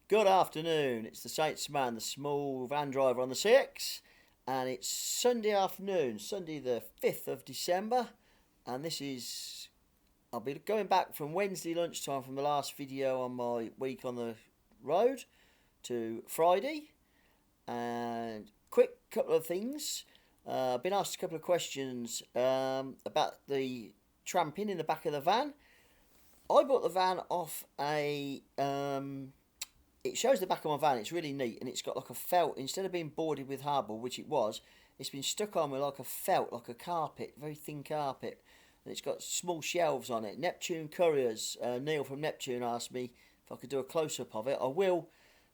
Good afternoon. It's the Saints man, the small van driver on the CX, and it's Sunday afternoon, Sunday the 5th of December, and I'll be going back from Wednesday lunchtime from the last video on my week on the road to Friday, and quick couple of things. I've been asked a couple of questions about the tramping in the back of the van. I bought the van off it shows the back of my van. It's really neat, and it's got like a felt. Instead of being boarded with hardboard, which it was, it's been stuck on with like a felt, like a carpet, very thin carpet, and it's got small shelves on it. Neptune Couriers, Neil from Neptune asked me if I could do a close-up of it. I will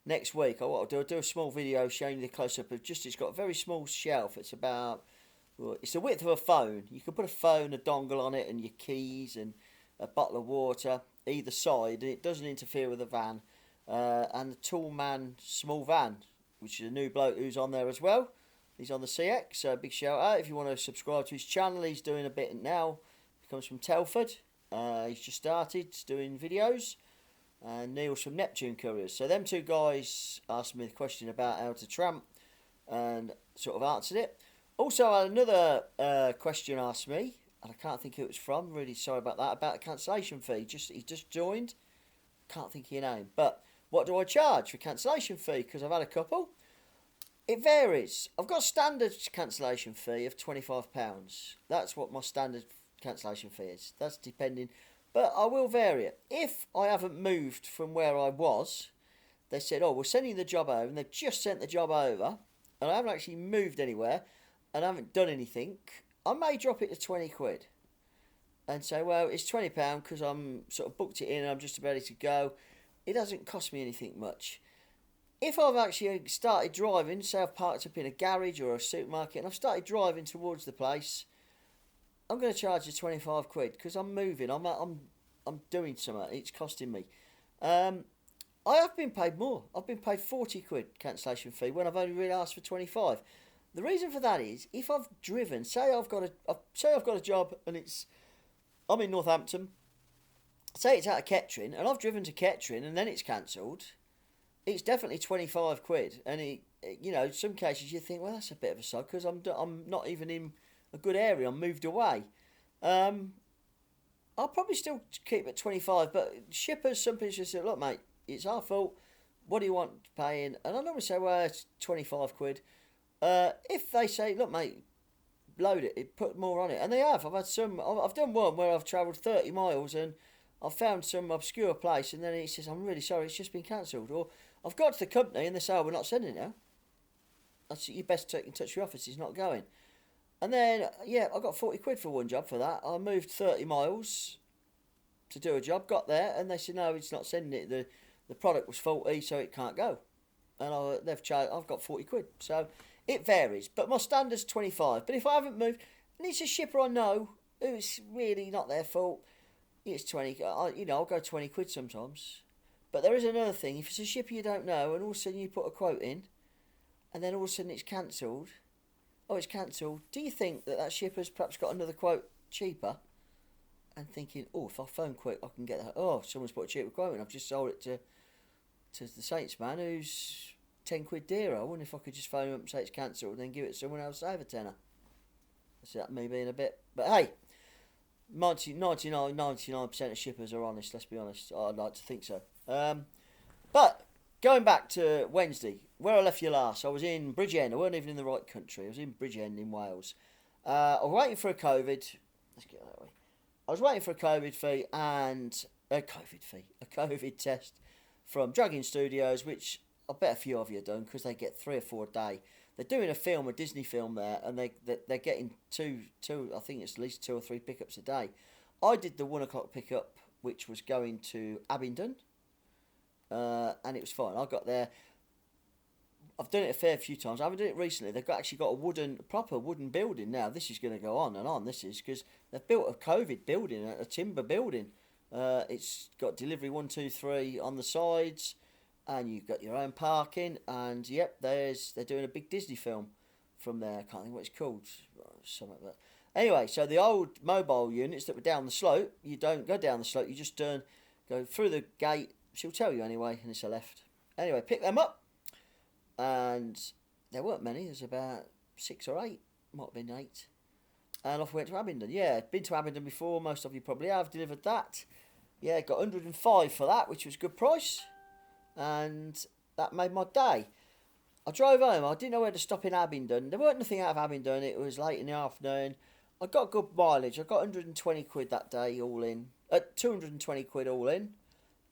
next week. I'll do a small video showing you the close-up of it's got a very small shelf. It's the width of a phone. You can put a phone, a dongle on it, and your keys, and a bottle of water either side, and it doesn't interfere with the van. And the Toolman small van, which is a new bloke who's on there as well. He's on the CX, so big shout out if you want to subscribe to his channel. He's doing a bit now. He comes from Telford. He's just started doing videos. And Neil's from Neptune Couriers. So them two guys asked me the question about how to tramp, and sort of answered it. Also, I had another question asked me, and I can't think who it was from. Really sorry about that. About a cancellation fee. He just joined. Can't think of your name, but what do I charge for cancellation fee? Because I've had a couple. It varies. I've got a standard cancellation fee of £25. That's what my standard cancellation fee is. That's depending, but I will vary it. If I haven't moved from where I was, they said, oh, we're sending the job over, and they've just sent the job over, and I haven't actually moved anywhere, and I haven't done anything, I may drop it to 20 quid. And say, well, it's £20 because I'm sort of booked it in and I'm just ready to go. It doesn't cost me anything much. If I've actually started driving, say I've parked up in a garage or a supermarket and I've started driving towards the place, I'm going to charge you 25 quid because I'm moving. I'm doing something. It's costing me. I have been paid more. I've been paid 40 quid cancellation fee when I've only really asked for 25. The reason for that is if I've driven, say I've got a job and I'm in Northampton, say it's out of Kettering, and I've driven to Kettering and then it's cancelled, it's definitely 25 quid. And in some cases you think, well, that's a bit of a sod because I'm not even in a good area, I'm moved away. I'll probably still keep it 25, but shippers, some people just say, look, mate, it's our fault, what do you want paying? And I normally say, well, it's 25 quid. If they say, look, mate, load it, put more on it, and they have. I've done one where I've travelled 30 miles and I've found some obscure place, and then he says, I'm really sorry, it's just been cancelled. Or I've got to the company and they say, oh, we're not sending it now. You best take in touch with your office, it's not going. And then I got 40 quid for one job for that. I moved 30 miles to do a job, got there, and they said, no, it's not sending it, the product was faulty, so it can't go. And I've got 40 quid. So it varies, but my standard's 25. But if I haven't moved, and it's a shipper I know who's really not their fault, it's 20. I'll go 20 quid sometimes. But there is another thing. If it's a shipper you don't know, and all of a sudden you put a quote in, and then all of a sudden it's cancelled. Oh, it's cancelled. Do you think that shipper's perhaps got another quote cheaper? And thinking, oh, if I phone quick, I can get that. Oh, someone's put a cheaper quote in. I've just sold it to the Saints man who's 10 quid dearer. I wonder if I could just phone him up and say it's cancelled and then give it to someone else over tenner. So that may be in a bit. But hey, 99% of shippers are honest, let's be honest. I'd like to think so. But going back to Wednesday, where I left you last, I was in Bridgend. I weren't even in the right country. I was in Bridgend in Wales. I was waiting for a COVID. Let's get that way. I was waiting for a COVID fee and a COVID test from Dragon Studios, which I bet a few of you have done because they get 3 or 4 a day. They're doing a Disney film there, and they're getting two. I think it's at least 2 or 3 pickups a day. I did the 1 o'clock pickup, which was going to Abingdon, and it was fine. I got there. I've done it a fair few times. I haven't done it recently. They've actually got a proper wooden building now. This is going to go on and on. This is because they've built a COVID building, a timber building. It's got delivery 1, 2, 3 on the sides, and you've got your own parking. And yep, they're doing a big Disney film from there. I can't think what it's called. Something like that. Anyway, so the old mobile units that were down the slope, you don't go down the slope. You just go through the gate. She'll tell you anyway, and it's a left. Anyway, picked them up, and there weren't many. There's about 6 or 8, might have been 8. And off we went to Abingdon. Yeah, been to Abingdon before. Most of you probably have. Delivered that. Yeah, got 105 for that, which was a good price. And that made my day. I drove home. I didn't know where to stop in Abingdon. There weren't nothing out of Abingdon. It was late in the afternoon. I got good mileage. I got 120 quid that day all in. 220 quid all in.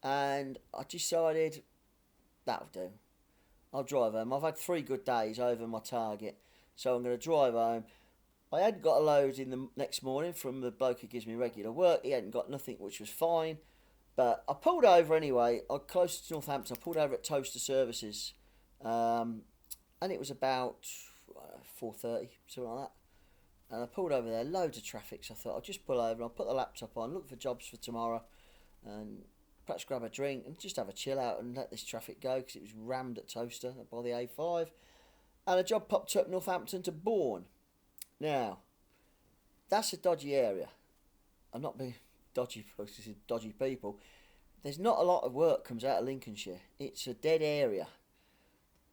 And I decided, that'll do. I'll drive home. I've had 3 good days over my target. So I'm going to drive home. I hadn't got a load in the next morning from the bloke who gives me regular work. He hadn't got nothing, which was fine. But I pulled over anyway. I close to Northampton. I pulled over at Toaster Services. And it was about 4:30, something like that. And I pulled over there, loads of traffic. So I thought I'll just pull over. I'll put the laptop on, look for jobs for tomorrow. And perhaps grab a drink and just have a chill out and let this traffic go. Because it was rammed at Toaster by the A5. And a job popped up Northampton to Bourne. Now, that's a dodgy area. I'm not being dodgy because it's dodgy people. There's not a lot of work comes out of Lincolnshire. It's a dead area.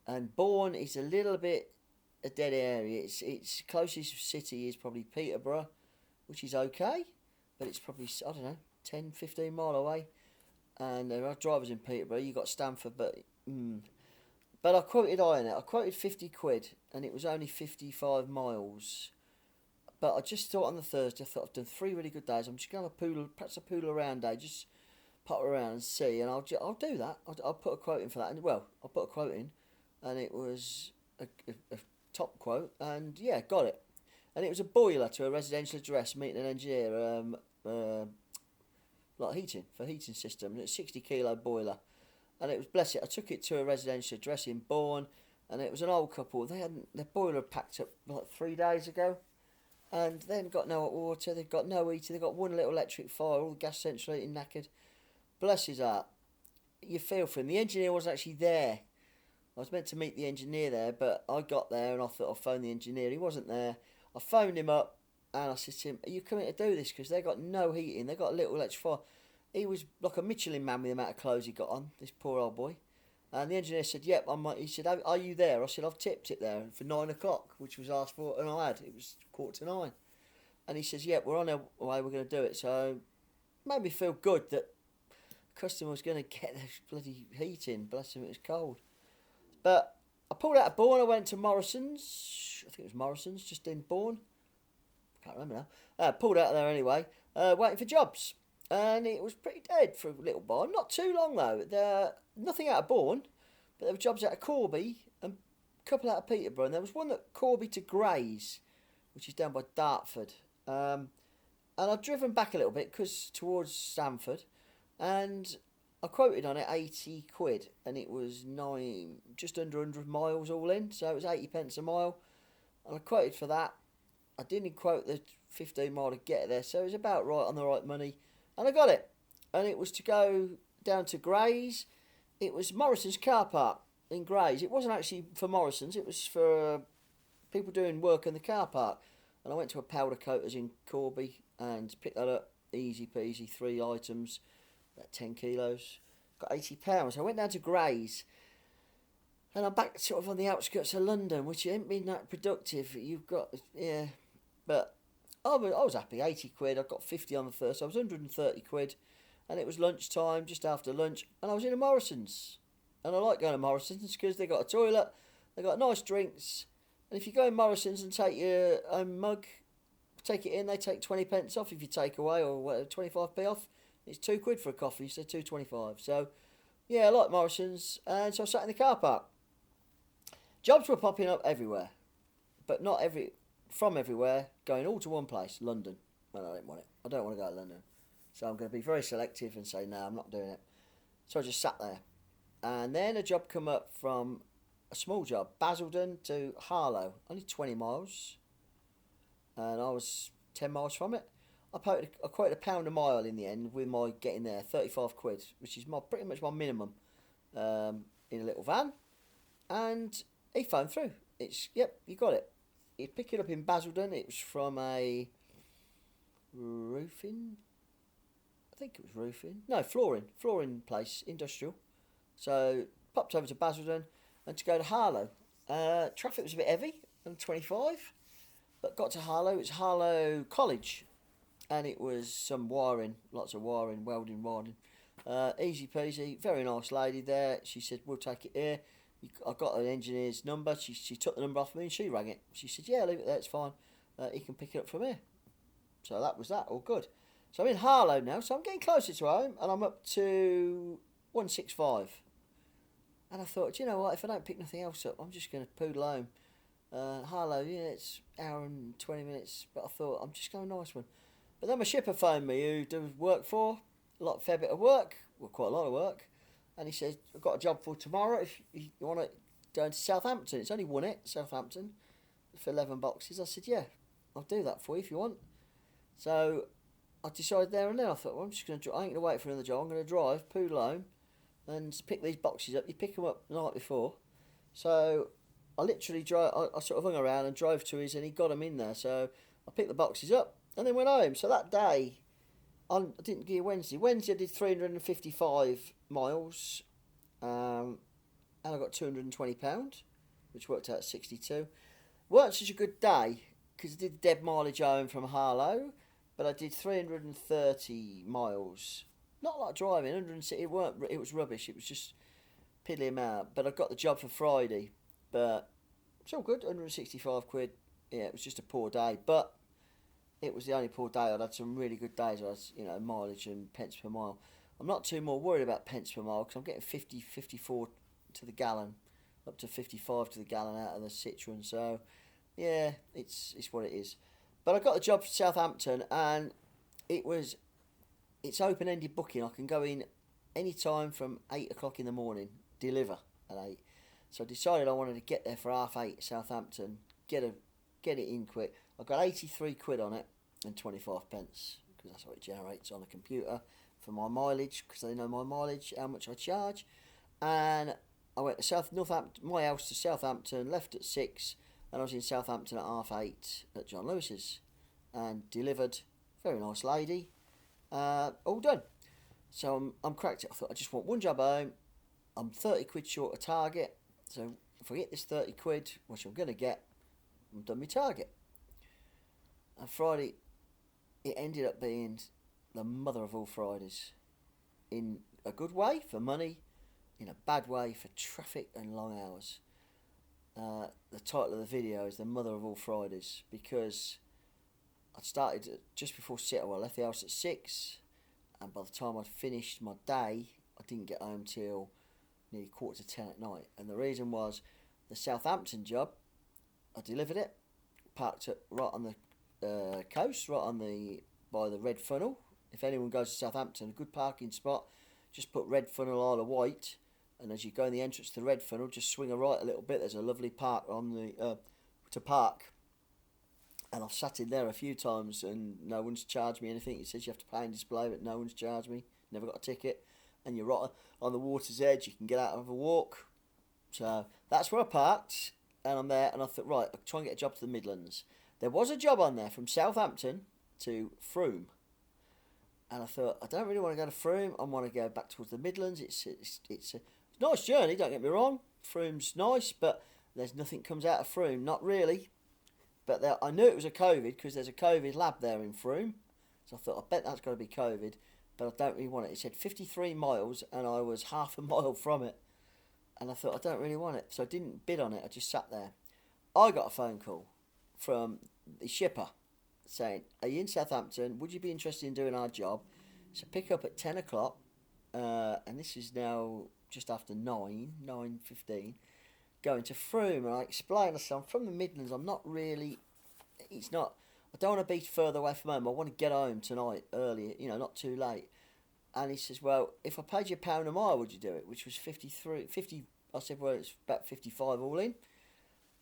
And Bourne is a little bit a dead area. Its closest city is probably Peterborough, which is okay. But it's probably, I don't know, 10, 15 mile away. And there are drivers in Peterborough. You've got Stamford, but... But I quoted high on it. I quoted 50 quid, and it was only 55 miles. But I just thought on the Thursday, I thought I've done 3 really good days. I'm just going to have perhaps a poodle around day, just pop around and see. And I'll do that. I'll put a quote in for that. And well, I'll put a quote in, and it was a top quote, and yeah, got it. And it was a boiler to a residential address, meeting an engineer, like heating system. And it's a 60 kilo boiler. And it was, bless it, I took it to a residential address in Bourne, and it was an old couple. They hadn't, their boiler packed up like 3 days ago, and they hadn't got no hot water, they've got no heating, they've got one little electric fire, all the gas central heating knackered. Bless his heart. You feel for him. The engineer wasn't actually there. I was meant to meet the engineer there, but I got there and I thought I'll phone the engineer. He wasn't there. I phoned him up, and I said to him, are you coming to do this? Because they've got no heating, they've got a little electric fire. He was like a Michelin man with the amount of clothes he got on, this poor old boy. And the engineer said, yep, he said, are you there? I said, I've tipped it there for 9 o'clock, which was asked for, and I had. It was 8:45. And he says, yep, we're on our way, we're going to do it. So it made me feel good that the customer was going to get their bloody heating. Bless him, it was cold. But I pulled out of Bourne, I went to Morrison's. I think it was Morrison's, just in Bourne. Can't remember now. Pulled out of there anyway, waiting for jobs. And it was pretty dead for a little while. Not too long though. Nothing out of Bourne, but there were jobs out of Corby and a couple out of Peterborough. And there was one at Corby to Grays, which is down by Dartford. And I've driven back a little bit because towards Stamford, and I quoted on it 80 quid, and it was just under 100 miles all in, so it was 80 pence a mile. And I quoted for that. I didn't quote the 15 mile to get there, so it was about right on the right money. And I got it. And it was to go down to Grays. It was Morrison's car park in Grays. It wasn't actually for Morrison's. It was for people doing work in the car park. And I went to a powder coaters in Corby and picked that up. Easy peasy. 3 items. About 10 kilos. Got £80. I went down to Grays. And I'm back sort of on the outskirts of London, which ain't been that productive. You've got... Yeah. But... I was happy, 80 quid, I got 50 on the first, so I was 130 quid, and it was lunchtime, just after lunch, and I was in a Morrison's. And I like going to Morrison's because they got a toilet, they got nice drinks, and if you go in Morrison's and take your own mug, take it in, they take 20 pence off if you take away, or whatever, 25p off. It's 2 quid for a coffee, so 2.25. So, yeah, I like Morrison's, and so I sat in the car park. Jobs were popping up everywhere, but not from everywhere, going all to one place, London. Well, I don't want it. I don't want to go to London. So I'm going to be very selective and say, no, I'm not doing it. So I just sat there. And then a job come up from a small job, Basildon to Harlow, only 20 miles. And I was 10 miles from it. I quoted £1 a mile in the end with my getting there, 35 quid, which is pretty much my minimum, in a little van. And he phoned through. Yep, you got it. He'd pick it up in Basildon. It was from a roofing. I think it was roofing. No, flooring place, industrial. So popped over to Basildon and to go to Harlow. Traffic was a bit heavy on 25, but got to Harlow. It was Harlow College, and it was some wiring, lots of wiring, welding, wiring. Easy peasy, very nice lady there. She said, we'll take it here. I got an engineer's number. She took the number off me and she rang it. She said, yeah, leave it there, it's fine. He can pick it up from here. So that was that, all good. So I'm in Harlow now, so I'm getting closer to home, and I'm up to 165. And I thought, you know what, if I don't pick nothing else up, I'm just going to poodle home. Harlow, yeah, it's an hour and 20 minutes, but I thought, I'm just going a nice one. But then my shipper phoned me, who does work for, fair bit of work, well, quite a lot of work, and he said, I've got a job for tomorrow, if you want to go into Southampton. It's only won it, Southampton, for 11 boxes. I said, yeah, I'll do that for you if you want. So I decided there and then, I thought, well, I'm just going to, I ain't going to wait for another job, I'm going to drive, poodle home, and pick these boxes up. You pick them up the night before. So I literally I sort of hung around and drove to his, and he got them in there. So I picked the boxes up and then went home. So that day, I didn't give you Wednesday. Wednesday I did 355 miles, and I got £220, which worked out at 62. Weren't such a good day because I did dead mileage home from Harlow, but I did 330 miles. Not like driving, 160. It was rubbish. It was just piddly amount. But I got the job for Friday, but it's all good. 165 quid. Yeah, it was just a poor day, but it was the only poor day. I'd had some really good days. I was, mileage and pence per mile. I'm not too more worried about pence per mile because I'm getting 50, 54 to the gallon, up to 55 to the gallon out of the Citroen. So, yeah, it's what it is. But I got the job for Southampton, and it's open-ended booking. I can go in any time from 8 o'clock in the morning, deliver at 8. So I decided I wanted to get there for 8:30 Southampton, get it in quick. I got 83 quid on it and 25 pence, because that's what it generates on a computer for my mileage, because they know my mileage, how much I charge. And I went to Northampton, my house to Southampton, left at 6, and I was in Southampton at 8:30 at John Lewis's, and delivered. Very nice lady. All done. So I'm cracked it. I thought, I just want one job home. I'm 30 quid short of target. So if I get this 30 quid, which I'm going to get, I'm done my target. And Friday, it ended up being the mother of all Fridays. In a good way for money, in a bad way for traffic and long hours. The title of the video is the mother of all Fridays, because I started just before 6. I left the house at 6, and by the time I'd finished my day, I didn't get home till nearly 9:45 at night. And the reason was the Southampton job. I delivered it, parked it right on the coast, by the Red Funnel. If anyone goes to Southampton, a good parking spot, just put Red Funnel Isle of Wight, and as you go in the entrance to the Red Funnel, just swing a right a little bit. There's a lovely park on the to park. And I've sat in there a few times and no one's charged me anything. It says you have to pay and display, but no one's charged me. Never got a ticket. And you're right on the water's edge. You can get out of a walk. So that's where I parked. And I'm there. And I thought, right, I'll try and get a job to the Midlands. There was a job on there from Southampton to Frome. And I thought, I don't really want to go to Frome. I want to go back towards the Midlands. It's a nice journey, don't get me wrong. Frome's nice, but there's nothing comes out of Frome. Not really. But I knew it was a COVID because there's a COVID lab there in Frome. So I thought, I bet that's got to be COVID. But I don't really want it. It said 53 miles and I was half a mile from it. And I thought, I don't really want it. So I didn't bid on it. I just sat there. I got a phone call from the shipper saying, are you in Southampton? Would you be interested in doing our job? So pick up at 10 o'clock. And this is now just after 9:15. Going to Frome, and I explained, I said, I'm from the Midlands, I'm not really, I don't want to be further away from home, I want to get home tonight early, not too late. And he says, well, if I paid you £1 a mile, would you do it? Which was 50, I said, well, it's about 55 all in.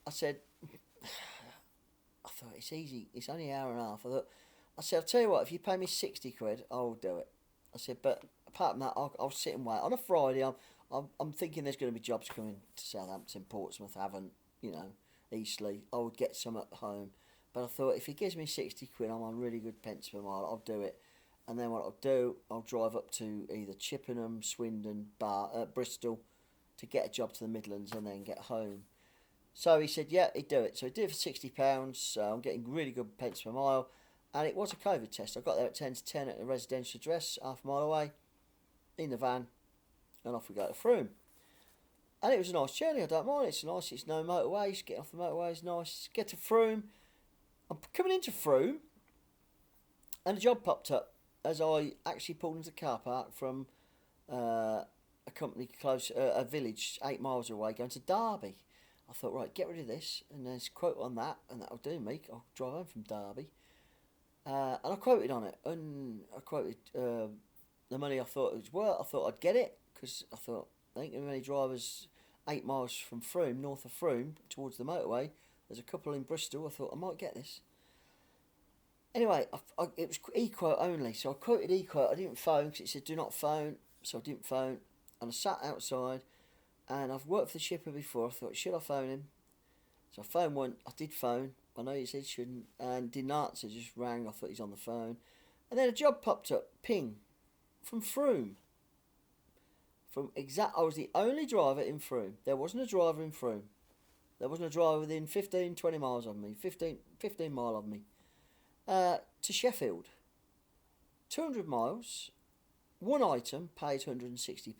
I said, I thought, it's easy, it's only an hour and a half. I said, I'll tell you what, if you pay me 60 quid, I'll do it. I said, but apart from that, I'll sit and wait. On a Friday, I'm thinking there's going to be jobs coming to Southampton, Portsmouth, Havant, Eastleigh. I would get some at home. But I thought, if he gives me 60 quid, I'm on really good pence per mile, I'll do it. And then what I'll do, I'll drive up to either Chippenham, Swindon, Bristol, to get a job to the Midlands and then get home. So he said, yeah, he'd do it. So he did it for £60. So I'm getting really good pence per mile. And it was a COVID test. I got there at 10 to 10 at a residential address, half a mile away, in the van, and off we go to Frome. And it was a nice journey, I don't mind. It's nice, it's no motorways. Getting off the motorway is nice. Get to Frome. I'm coming into Frome, and a job popped up as I actually pulled into the car park from a company close, a village 8 miles away, going to Derby. I thought, right, get rid of this, and there's a quote on that, and that'll do me. I'll drive home from Derby. And I quoted on it, and I quoted the money I thought it was worth. I thought I'd get it, because I thought, I think there are many drivers 8 miles from Frome, north of Frome, towards the motorway. There's a couple in Bristol. I thought I might get this. Anyway, it was e-quote only, so I quoted e-quote. I didn't phone because it said do not phone, so I didn't phone. And I sat outside, and I've worked for the shipper before. I thought, should I phone him? So I phoned one. I did phone. I know he said shouldn't, and didn't answer. Just rang. I thought he's on the phone, and then a job popped up. Ping, from Frome. I was the only driver in Frome. There wasn't a driver in Frome. There wasn't a driver within 15, 20 miles of me. 15 mile of me. To Sheffield. 200 miles. One item paid £160.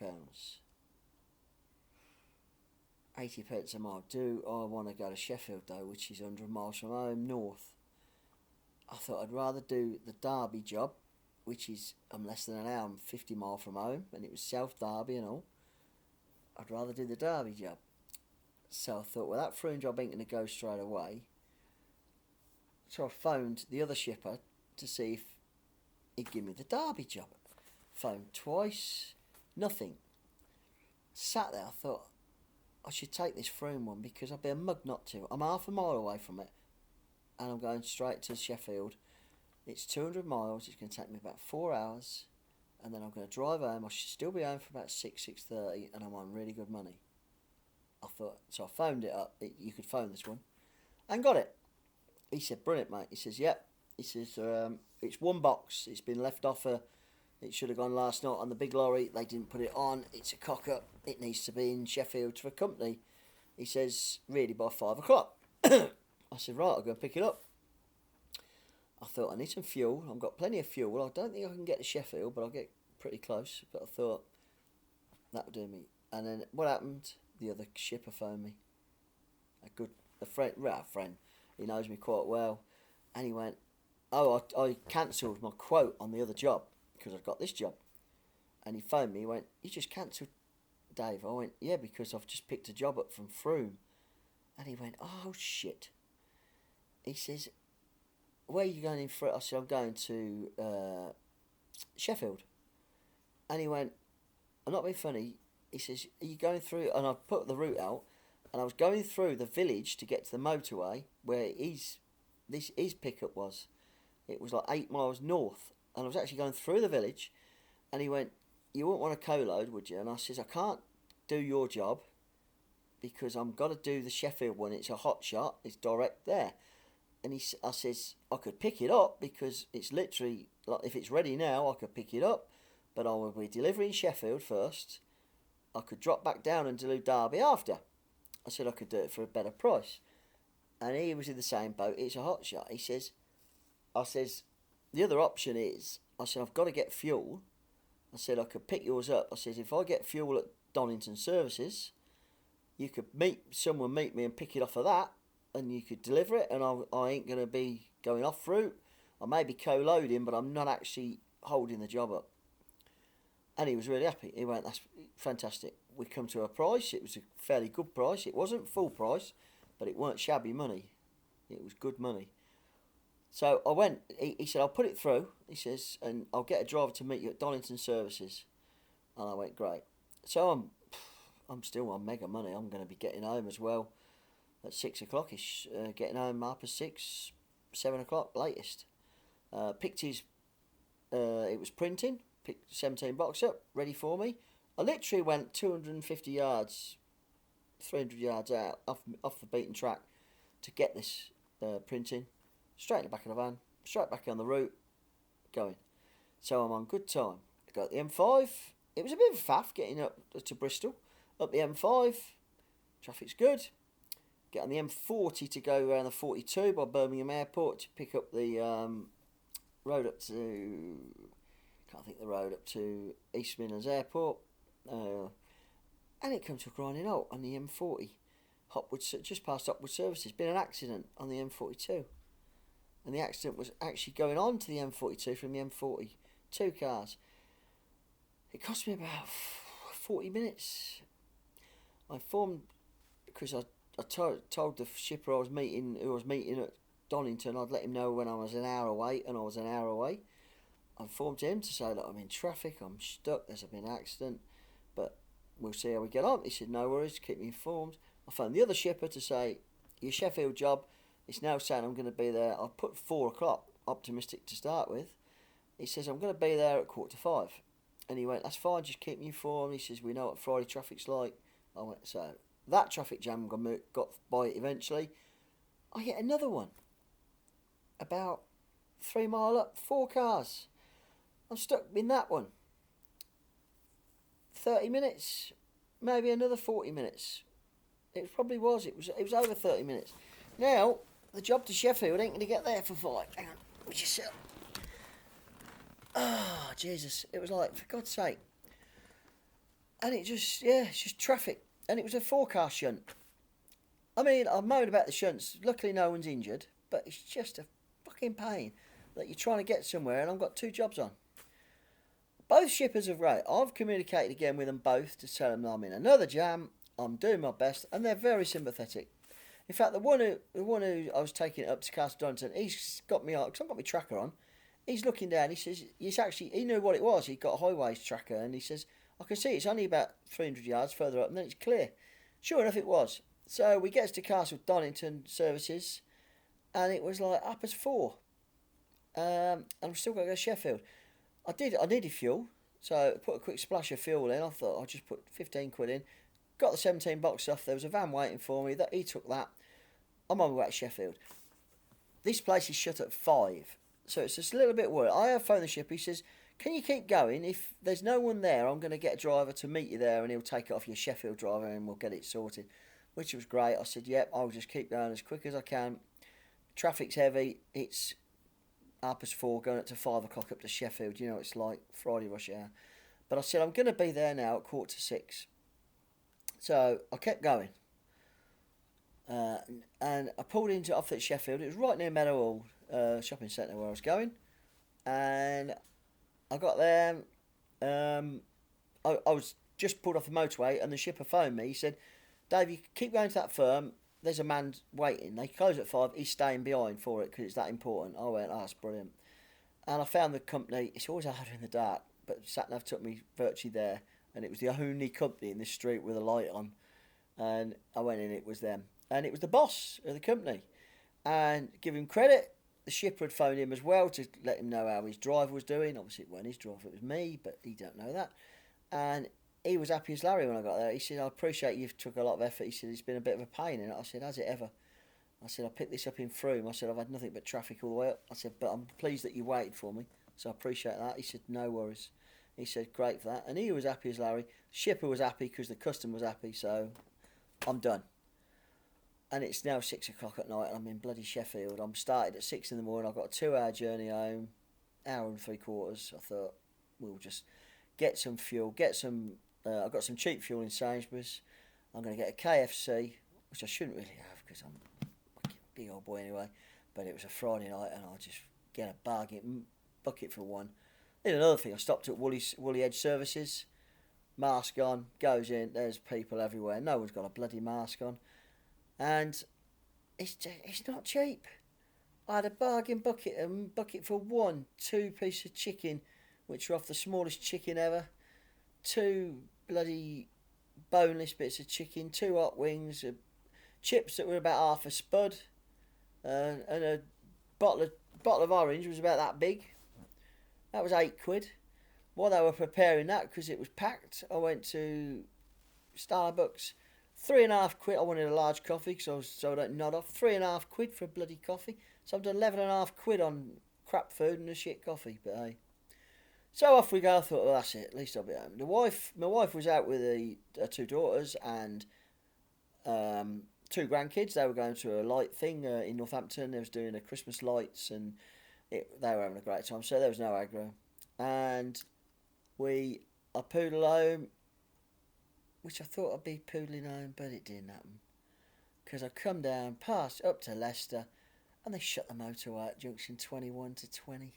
80 pence a mile. Do I want to go to Sheffield though, which is 100 miles from home, north? I thought I'd rather do the Derby job, which is I'm less than an hour and 50 miles from home, and it was South Derby and all. I'd rather do the Derby job. So I thought, well, that Frome job ain't going to go straight away. So I phoned the other shipper to see if he'd give me the Derby job. Phoned twice, nothing. Sat there, I thought, I should take this Frome one because I'd be a mug not to. I'm half a mile away from it, and I'm going straight to Sheffield. It's 200 miles, it's going to take me about 4 hours, and then I'm going to drive home. I should still be home for about 6:30, and I'm on really good money. I thought, so I phoned it up. You could phone this one, and got it. He said, brilliant, mate. He says, yep. He says, it's one box. It's been left off it should have gone last night on the big lorry. They didn't put it on. It's a cock-up. It needs to be in Sheffield to a company. He says, really, by 5 o'clock. I said, right, I'll go and pick it up. I thought, I need some fuel. I've got plenty of fuel. I don't think I can get to Sheffield, but I'll get pretty close. But I thought, that'll do me. And then what happened? The other shipper phoned me. A friend. He knows me quite well. And he went, oh, I cancelled my quote on the other job because I've got this job. And he phoned me. He went, you just cancelled, Dave? I went, yeah, because I've just picked a job up from Frome. And he went, oh, shit. He says, where are you going in for? I said, I'm going to Sheffield. And he went, I'm not being funny. He says, are you going through? And I put the route out, and I was going through the village to get to the motorway where his pickup was. It was like 8 miles north, and I was actually going through the village. And he went, you wouldn't want a co-load, would you? And I says, I can't do your job because I'm got to do the Sheffield one. It's a hot shot. It's direct there. And I says, I could pick it up because it's literally, like, if it's ready now, I could pick it up, but I will be delivering Sheffield first. I could drop back down and do Derby after. I said I could do it for a better price. And he was in the same boat. It's a hot shot. I says, the other option is, I said, I've got to get fuel. I said, I could pick yours up. I said, if I get fuel at Donington Services, you could someone meet me and pick it off of that, and you could deliver it, and I ain't going to be going off route. I may be co-loading, but I'm not actually holding the job up. And he was really happy. He went, that's fantastic. We come to a price. It was a fairly good price. It wasn't full price, but it weren't shabby money. It was good money. So I went, he said, I'll put it through. He says, and I'll get a driver to meet you at Donington Services. And I went, great. So I'm still on mega money. I'm going to be getting home as well at 6 o'clock-ish. Getting home up at 6, 7 o'clock latest. Picked his, it was printing. Picked 17 box up, ready for me. I literally went 250 yards, 300 yards out off the beaten track to get this printing. Straight in the back of the van, straight back on the route, going. So I'm on good time. I got the M5. It was a bit of a faff getting up to Bristol. Up the M5, traffic's good. Get on the M40 to go around the 42 by Birmingham Airport to pick up the road up to... can't think the road up to East Midlands Airport. And it comes to a grinding halt on the M40. Just past Hopwood Services. Been an accident on the M42. And the accident was actually going on to the M42 from the M40. 2 cars. It cost me about 40 minutes. I informed, because I told the shipper who I was meeting at Donington, I'd let him know when I was an hour away, and I was an hour away. I informed him to say that I'm in traffic, I'm stuck, there's been an accident, but we'll see how we get on. He said, no worries, keep me informed. I phoned the other shipper to say, your Sheffield job, it's now saying I'm going to be there. I've put 4 o'clock, optimistic to start with. He says, I'm going to be there at 4:45. And he went, that's fine, just keep me informed. He says, we know what Friday traffic's like. I went, so that traffic jam got by it eventually. I get another one. About 3 mile up, 4 cars. I'm stuck in that one. 30 minutes, maybe another 40 minutes. It probably was. It was over 30 minutes. Now, the job to Sheffield ain't going to get there for 5. Hang on, what's your sit? Oh, Jesus. It was like, for God's sake. And it's just traffic. And it was a 4-car shunt. I mean, I moaned about the shunts. Luckily, no one's injured. But it's just a fucking pain that you're trying to get somewhere and I've got 2 jobs on. Both shippers are great. I've communicated again with them both to tell them I'm in another jam. I'm doing my best. And they're very sympathetic. In fact, the one who I was taking up to Castle Donington, he's got me on, because I've got my tracker on. He's looking down. He says, he knew what it was. He got a highways tracker and he says, I can see it's only about 300 yards further up and then it's clear. Sure enough, it was. So we get to Castle Donington services and it was like up as 4. And I've still got to go to Sheffield. I needed fuel, so I put a quick splash of fuel in. I thought I'll just put 15 quid in. Got the 17 box off. There was a van waiting for me. He took that. I'm on my way to Sheffield. This place is shut at 5. So it's just a little bit worried. I have phoned the ship. He says, can you keep going? If there's no one there, I'm going to get a driver to meet you there and he'll take it off your Sheffield driver and we'll get it sorted. Which was great. I said, yep, I'll just keep going as quick as I can. Traffic's heavy. It's 4:30 going up to 5 o'clock up to Sheffield. You know, it's like Friday rush hour. But I said, I'm going to be there now at 5:45. So I kept going. And I pulled into off at Sheffield. It was right near Meadow Hall shopping centre where I was going. And I got there. I was just pulled off the motorway and the shipper phoned me. He said, Dave, you keep going to that firm. There's a man waiting. They close at 5. He's staying behind for it because it's that important. I went, oh, that's brilliant. And I found the company. It's always harder in the dark, but SatNav took me virtually there. And it was the only company in this street with a light on. And I went in, it was them. And it was the boss of the company. And give him credit, the shipper had phoned him as well to let him know how his driver was doing. Obviously it wasn't his driver, it was me, but he don't know that. And he was happy as Larry when I got there. He said, I appreciate you've took a lot of effort. He said, it's been a bit of a pain. And I said, has it ever? I said, I picked this up in Frome. I said, I've had nothing but traffic all the way up. I said, but I'm pleased that you waited for me. So I appreciate that. He said, no worries. He said, great for that. And he was happy as Larry. Shipper was happy because the customer was happy. So I'm done. And it's now 6 o'clock at night and I'm in bloody Sheffield. I'm started at 6 in the morning. I've got a 2-hour journey home, hour and 3/4. I thought, we'll just get some fuel, I've got some cheap fuel in Sainsbury's. I'm going to get a KFC, which I shouldn't really have because I'm a big old boy anyway. But it was a Friday night and I'll just get a bargain bucket for one. Then another thing, I stopped at Woolly Edge Services. Mask on, goes in, there's people everywhere. No one's got a bloody mask on. And it's not cheap. I had a bargain bucket for 1, 2 pieces of chicken, which were off the smallest chicken ever. 2 bloody boneless bits of chicken, 2 hot wings, chips that were about half a spud, and a bottle of orange was about that big. That was 8 quid. While they were preparing that, because it was packed, I went to Starbucks. 3.5 quid. I wanted a large coffee so I don't nod off. 3.5 quid for a bloody coffee. So I've done 11.5 quid on crap food and a shit coffee. But hey. So off we go. I thought, well, that's it. At least I'll be home. My wife was out with her two daughters and two grandkids. They were going to a light thing in Northampton. They was doing the Christmas lights, and they were having a great time. So there was no aggro, and I poodled home, which I thought I'd be poodling home, but it didn't happen because I come down, past up to Leicester, and they shut the motorway at junction 21 to 20.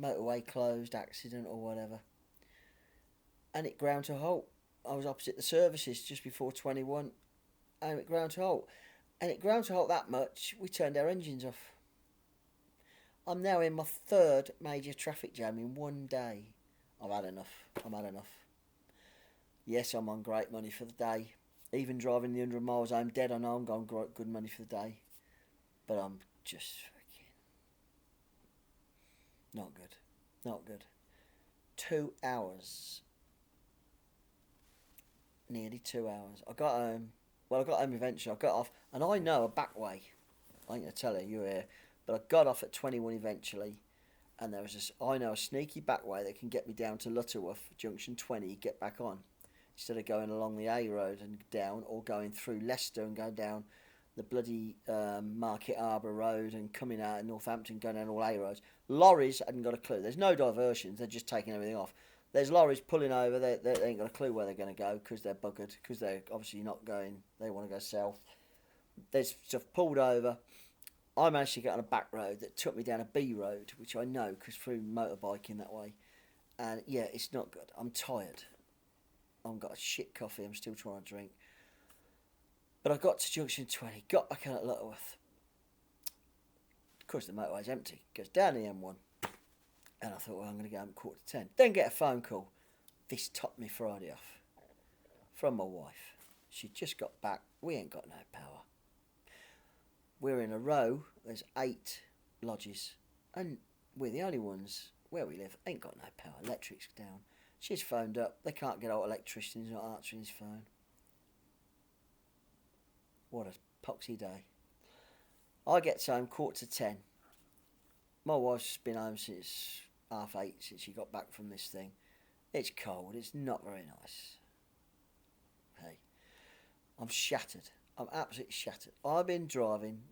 Motorway closed, accident or whatever, and it ground to a halt. I was opposite the services just before 21, and it ground to a halt. And it ground to a halt that much, we turned our engines off. I'm now in my third major traffic jam in one day. I've had enough. Yes, I'm on great money for the day. Even driving the 100 miles home dead, I know I'm going good money for the day. But I'm just freaking not good. 2 hours. Nearly 2 hours. I got home eventually. I got off, and I know a back way. I ain't going to tell you're here. But I got off at 21 eventually, and there was I know a sneaky back way that can get me down to Lutterworth, junction 20, get back on. Instead of going along the A road and down, or going through Leicester and going down the bloody Market Harbour Road and coming out of Northampton, going down all A roads. Lorries hadn't got a clue. There's no diversions. They're just taking everything off. There's lorries pulling over. They ain't got a clue where they're going to go because they're buggered, because they're obviously not going. They want to go south. There's stuff pulled over. I managed to get on a back road that took me down a B road, which I know because through motorbiking that way. And yeah, it's not good. I'm tired. I've got a shit coffee. I'm still trying to drink. But I got to junction 20, got back on at Lutterworth. Of course, the motorway's empty. Goes down the M1. And I thought, well, I'm going to go home at 9:45. Then get a phone call. This topped me Friday off. From my wife. She just got back. We ain't got no power. We're in a row. There's 8 lodges. And we're the only ones where we live. Ain't got no power. Electric's down. She's phoned up. They can't get out electrician. He's not answering his phone. What a poxy day. I get home 9:45. My wife's been home since 8:30, since she got back from this thing. It's cold. It's not very nice. Hey, I'm shattered. I'm absolutely shattered. I've been driving,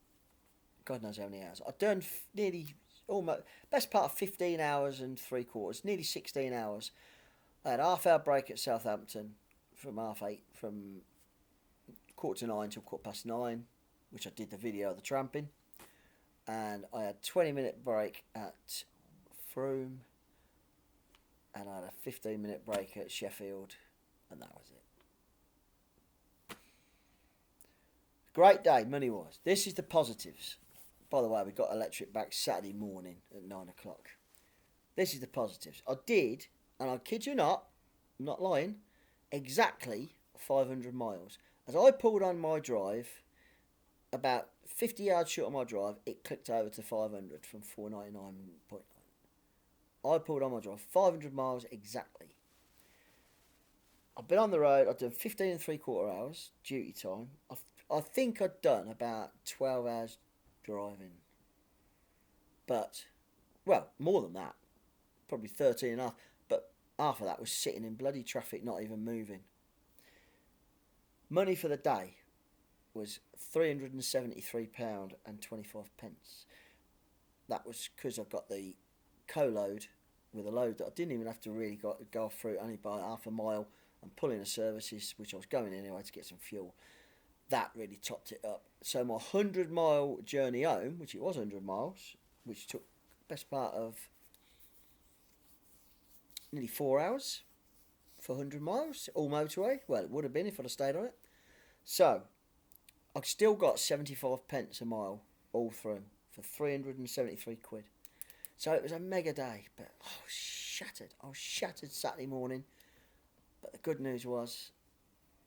God knows how many hours. I've done nearly, almost, best part of 15 hours and 3/4, nearly 16 hours. I had a half-hour break at Southampton from 8:30, from 8:45 till 9:15, which I did the video of the tramping. And I had a 20-minute break at Frome, and I had a 15-minute break at Sheffield, and that was it. Great day, money-wise. This is the positives. By the way, we got electric back Saturday morning at 9 o'clock. This is the positives. I did, and I kid you not, I'm not lying, exactly 500 miles. As I pulled on my drive, about 50 yards short of my drive, it clicked over to 500 from 499.9. I pulled on my drive 500 miles exactly. I've been on the road. I've done 15 3/4 hours duty time. I think I'd done about 12 hours driving. But, well, more than that. Probably 13 and a half. But half of that was sitting in bloody traffic, not even moving. Money for the day was £373.25. That was because I got the co-load with a load that I didn't even have to really go through, only by half a mile, and pulling the services, which I was going anyway to get some fuel. That really topped it up. So my 100-mile journey home, which it was 100 miles, which took best part of nearly 4 hours for 100 miles, all motorway. Well, it would have been if I'd have stayed on it. So I still got 75 pence a mile all through for 373 quid. So it was a mega day, but I was shattered. I was shattered Saturday morning. But the good news was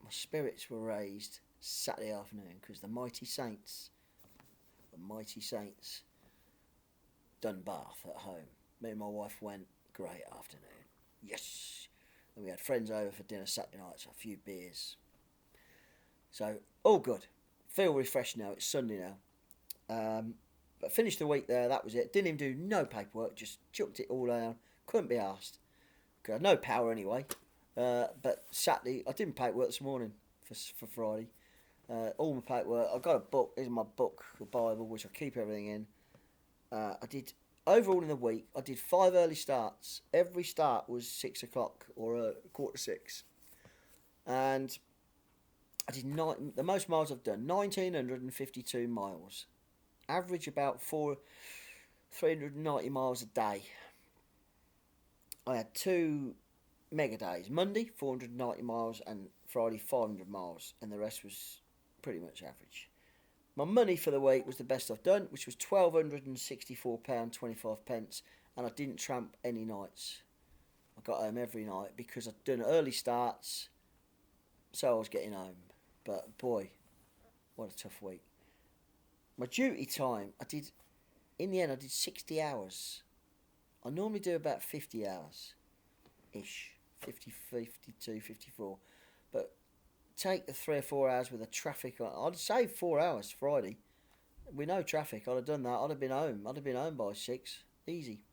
my spirits were raised Saturday afternoon because the mighty Saints done bath at home. Me and my wife went, great afternoon. Yes. And we had friends over for dinner Saturday night, so a few beers. So, all good. Feel refreshed now. It's Sunday now. But finished the week there. That was it. Didn't even do no paperwork. Just chucked it all down. Couldn't be asked. I had no power anyway. But Saturday, I didn't paperwork this morning for Friday. All my paperwork. I got a book. Here's my book, the Bible, which I keep everything in. I did overall in the week. I did 5 early starts. Every start was 6 o'clock or 5:45, and I did the most miles I've done 1,952 miles. Average about 390 miles a day. I had 2 mega days. Monday 490 miles and Friday 500 miles, and the rest was pretty much average. My money for the week was the best I've done, which was £1,264.25, and I didn't tramp any nights. I got home every night because I'd done early starts, so I was getting home. But boy, what a tough week. My duty time, in the end I did 60 hours. I normally do about 50 hours-ish, 50, 52, 54. But take the 3 or 4 hours with the traffic on. I'd save 4 hours Friday. With no traffic, I'd have done that. I'd have been home. I'd have been home by 6. Easy.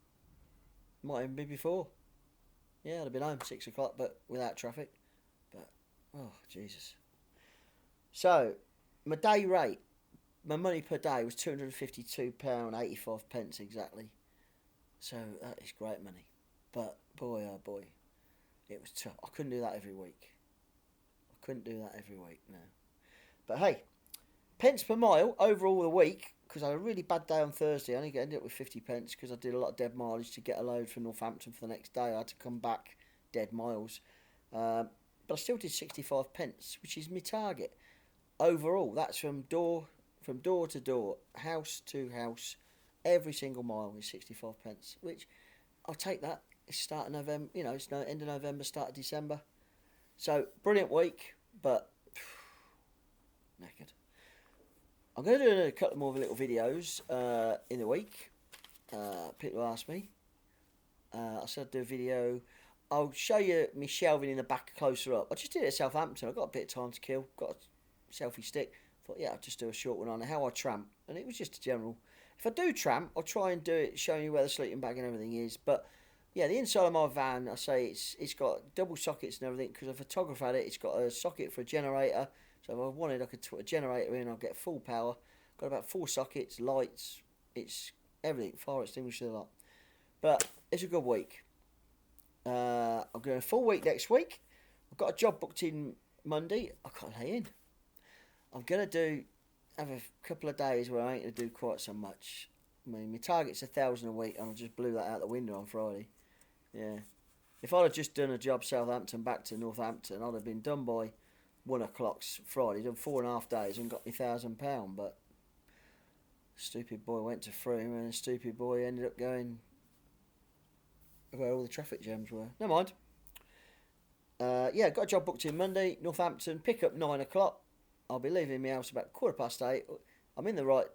Might even be before. Yeah, I'd have been home 6 o'clock, but without traffic. But, oh, Jesus. So, my day rate, my money per day was £252.85 exactly. So, that is great money. But, boy, oh boy, it was tough. I couldn't do that every week. No. But hey, pence per mile overall the week, because I had a really bad day on Thursday. I only ended up with 50 pence because I did a lot of dead mileage to get a load for Northampton for the next day. I had to come back dead miles. But I still did 65 pence, which is my target. Overall, that's from door to door, house to house. Every single mile is 65 pence, which I'll take that. It's start of November, it's end of November, start of December. So, brilliant week, but knackered. I'm going to do a couple more little videos in the week. People ask me. I said I'd do a video. I'll show you me shelving in the back closer up. I just did it at Southampton. I've got a bit of time to kill. Got a selfie stick. Thought, yeah, I'll just do a short one on how I tramp. And it was just a general. If I do tramp, I'll try and do it showing you where the sleeping bag and everything is. But yeah, the inside of my van, I say it's got double sockets and everything because a photographer had it. It's got a socket for a generator. So if I wanted, I could put a generator in. I'll get full power. Got about 4 sockets, lights. It's everything, fire extinguisher, a lot. But it's a good week. I'm going a full week next week. I've got a job booked in Monday. I can't lay in. I'm going to have a couple of days where I ain't going to do quite so much. I mean, my target's 1,000 a week, and I just blew that out the window on Friday. Yeah. If I'd have just done a job Southampton back to Northampton, I'd have been done by 1 o'clock Friday, done 4.5 days and got me £1,000. But stupid boy went to Froome, and stupid boy ended up going where all the traffic jams were. Never mind. Yeah, got a job booked in Monday, Northampton, pick up 9 o'clock. I'll be leaving my house about 8:15. I'm in the right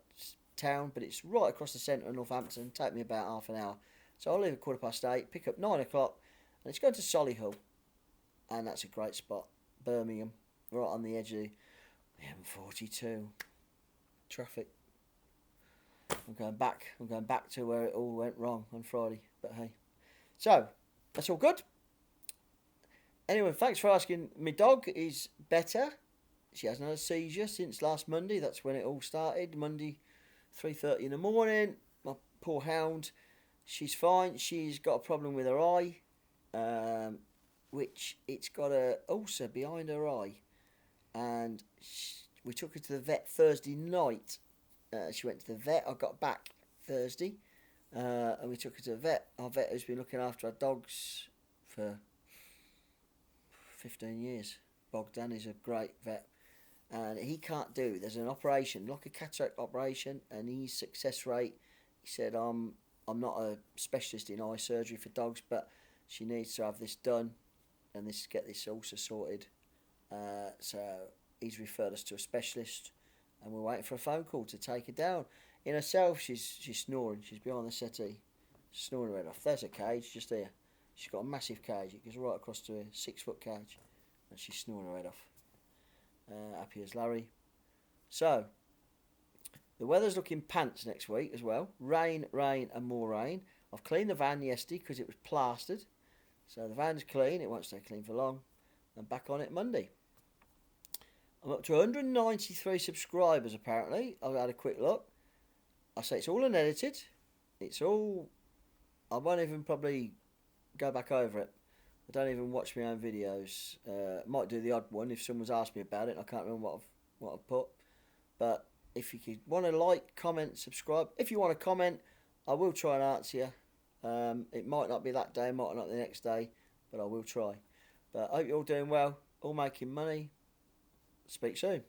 town, but it's right across the centre of Northampton. Take me about half an hour. So I'll leave at 8:15, pick up 9 o'clock, and it's going to Solihull. And that's a great spot. Birmingham, right on the edge of the M42. Traffic. I'm going back to where it all went wrong on Friday. But hey. So, that's all good. Anyway, thanks for asking. My dog is better. She hasn't had a seizure since last Monday. That's when it all started. Monday, 3:30 in the morning. My poor hound. She's fine. She's got a problem with her eye. Which it's got a ulcer behind her eye. And we took her to the vet Thursday night. She went to the vet. I got back Thursday. And we took her to the vet. Our vet has been looking after our dogs for 15 years. Bogdan is a great vet. And he can't do. There's an operation, like a cataract operation, and his success rate, he said, I'm not a specialist in eye surgery for dogs, but she needs to have this done and get this ulcer sorted. So he's referred us to a specialist, and we're waiting for a phone call to take her down. In herself, she's snoring. She's behind the settee, snoring her head off. There's a cage just there. She's got a massive cage. It goes right across to a 6-foot cage, and she's snoring her head off. Happy as Larry. So, the weather's looking pants next week as well. Rain, and more rain. I've cleaned the van yesterday because it was plastered. So the van's clean. It won't stay clean for long. I'm back on it Monday. I'm up to 193 subscribers apparently. I've had a quick look. I say it's all unedited. It's all... I won't even probably go back over it. I don't even watch my own videos. Might do the odd one if someone's asked me about it. I can't remember what I've put. But if you want to like, comment, subscribe. If you want to comment, I will try and answer you. It might not be that day, it might not be the next day, but I will try. But I hope you're all doing well, all making money. Speak soon.